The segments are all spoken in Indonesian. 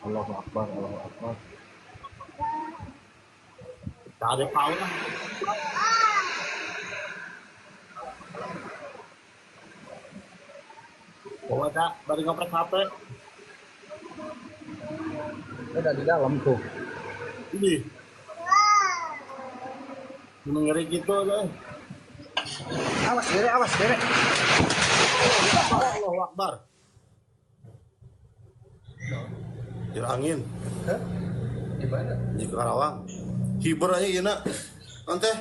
Allahu Akbar, Allahu Akbar. Tak ada tahu lah. Bawa tak, baru ngoprek HP. Ada di dalam tuh. Ini. Ngeri gitu deh. Awas dere, awas dere. Allahu Akbar. Jir angin. Hah? Gimana? Di Karawang. Hibur aja ieu na. Nanti.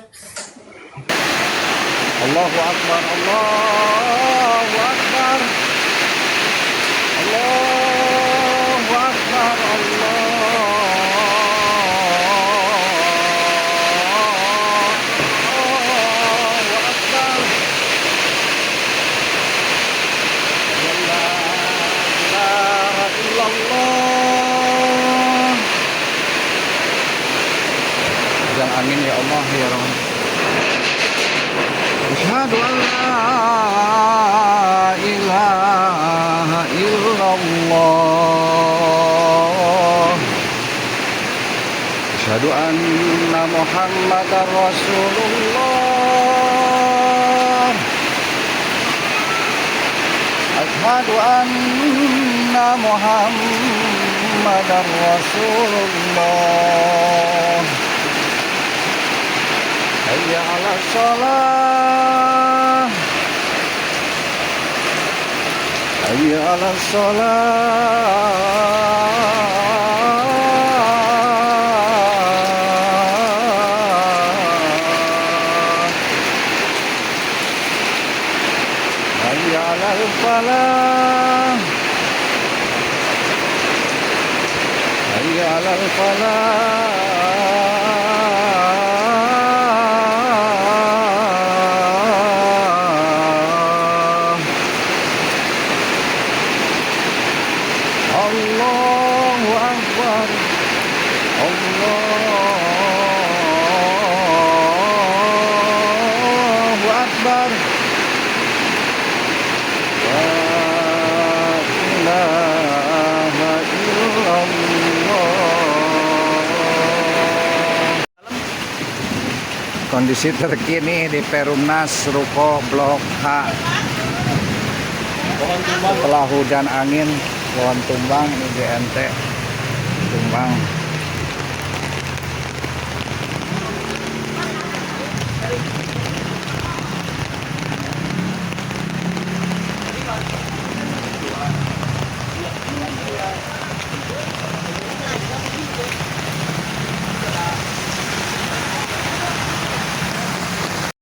Allahu Akbar, Allahu Akbar. Allahu Akbar, Allahu Akbar. La ilaha illallah. Jangan angin ya Allah ya Rahman. Asyhadu an la ilaha illallah. Asyhadu anna Muhammadar Rasulullah. Asyhadu anna Muhammadar Rasulullah. Hayya 'alas shalah. Hayya 'alas shalah. Hayya 'alal falah. Hayya 'alal falah. Allahu Akbar, Allahu Akbar. La ilaha illallah. Kondisi terkini di Perumnas Ruko Blok H. Setelah hujan angin, pohon tumbang ini GNT tumbang.